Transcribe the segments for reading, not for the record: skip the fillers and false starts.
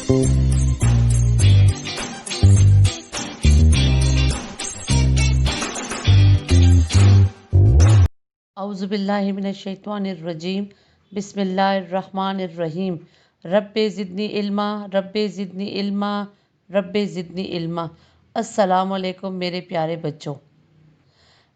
औज़ुबिल्लाहि मिनश्शैतानिर्रजीम बिस्मिल्लाहिर्रहमानिर्रहीम रब्बे ज़िदनी इल्मा रब्बे ज़िदनी इल्मा रब्बे ज़िदनी इल्मा। अस्सलामु अलैकुम मेरे प्यारे बच्चों।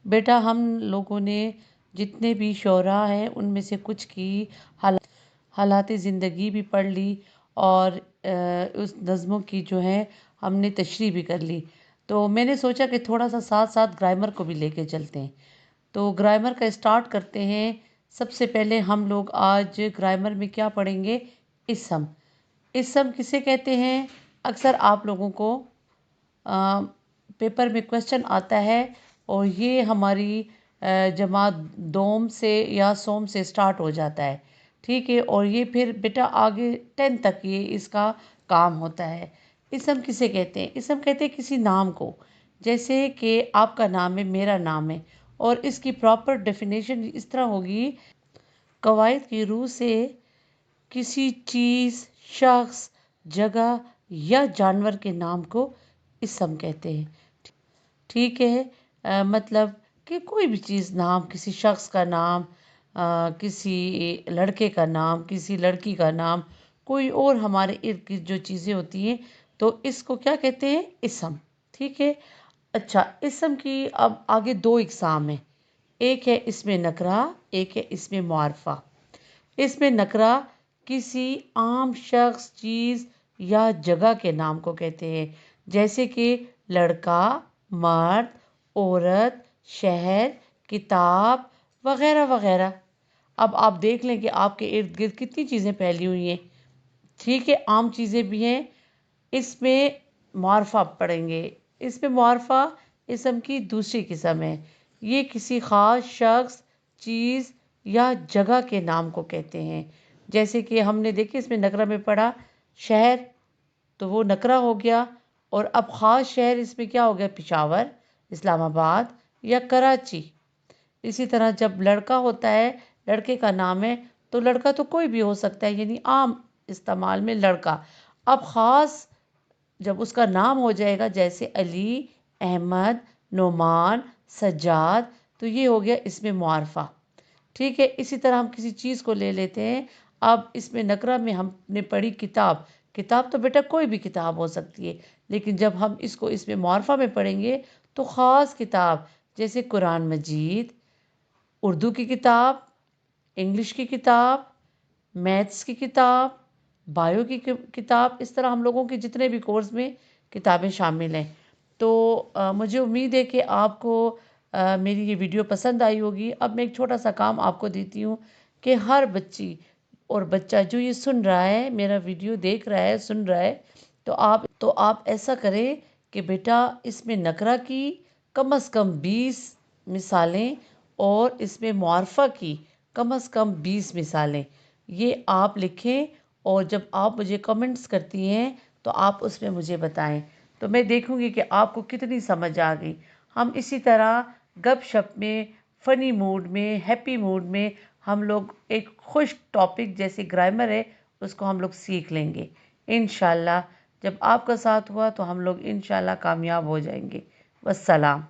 बेटा, हम लोगों ने जितने भी शोरा हैं उनमें से कुछ की हालात ज़िंदगी भी पढ़ ली और उस नज़्मों की जो है हमने तशरीह भी कर ली। तो मैंने सोचा कि थोड़ा सा साथ साथ ग्रामर को भी लेके चलते हैं। तो ग्रामर का स्टार्ट करते हैं। सबसे पहले हम लोग आज ग्रामर में क्या पढ़ेंगे? इसम। इसम किसे कहते हैं? अक्सर आप लोगों को पेपर में क्वेश्चन आता है और ये हमारी जमात दोम से या सोम से स्टार्ट हो जाता है, ठीक है। और ये फिर बेटा आगे 10 तक ये इसका काम होता है। इसम किसे कहते हैं? इसम कहते हैं किसी नाम को, जैसे कि आपका नाम है, मेरा नाम है। और इसकी प्रॉपर डेफिनेशन इस तरह होगी, कवायद की रूह से किसी चीज़, शख्स, जगह या जानवर के नाम को इसम कहते हैं, ठीक है। मतलब कि कोई भी चीज़, नाम, किसी शख्स का नाम, किसी लड़के का नाम, किसी लड़की का नाम, कोई और हमारे इर्द गिर्द जो चीज़ें होती हैं, तो इसको क्या कहते हैं? इसम, ठीक है। अच्छा, इसम की अब आगे 2 इकसाम हैं। एक है इसमें नकरा, एक है इसमें मुआरफा। इसमें नकरा किसी आम शख्स, चीज़ या जगह के नाम को कहते हैं, जैसे कि लड़का, मर्द, औरत, शहर, किताब वगैरह वगैरह। अब आप देख लें कि आपके इर्द गिर्द कितनी चीज़ें फैली हुई हैं, ठीक है। आम चीज़ें भी हैं। इसमें मुआरफा पढ़ेंगे। इसमें मुआरफा इसम की दूसरी किस्म है। ये किसी ख़ास शख्स, चीज़ या जगह के नाम को कहते हैं। जैसे कि हमने देखिए इसमें नकरा में पढ़ा शहर, तो वो नकरा हो गया। और अब ख़ास शहर इसमें क्या हो गया? पेशावर, इस्लामाबाद या कराची। इसी तरह जब लड़का होता है, लड़के का नाम है, तो लड़का तो कोई भी हो सकता है, यानी आम इस्तेमाल में लड़का। अब ख़ास जब उसका नाम हो जाएगा, जैसे अली, अहमद, नोमान, सज्जाद, तो ये हो गया इसमें मुआरफा, ठीक है। इसी तरह हम किसी चीज़ को ले लेते हैं। अब इसमें नकरा में हमने पढ़ी किताब। किताब तो बेटा कोई भी किताब हो सकती है, लेकिन जब हम इसको इसमें मुआरफा में पढ़ेंगे तो ख़ास किताब, जैसे कुरान मजीद, उर्दू की किताब, इंग्लिश की किताब, मैथ्स की किताब, बायो की किताब, इस तरह हम लोगों के जितने भी कोर्स में किताबें शामिल हैं। तो मुझे उम्मीद है कि आपको मेरी ये वीडियो पसंद आई होगी। अब मैं एक छोटा सा काम आपको देती हूँ कि हर बच्ची और बच्चा जो ये सुन रहा है, मेरा वीडियो देख रहा है, सुन रहा है, तो आप ऐसा करें कि बेटा इसमें नकरा की कम से कम 20 मिसालें और इसमें मुआरफा की कम से कम 20 मिसालें ये आप लिखें। और जब आप मुझे कमेंट्स करती हैं तो आप उसमें मुझे बताएं, तो मैं देखूंगी कि आपको कितनी समझ आ गई। हम इसी तरह गपशप में, फ़नी मूड में, हैप्पी मूड में हम लोग एक खुश टॉपिक जैसे ग्रामर है उसको हम लोग सीख लेंगे इंशाल्लाह। जब आपका साथ हुआ तो हम लोग इंशाल्लाह कामयाब हो जाएंगे। वस्सलाम।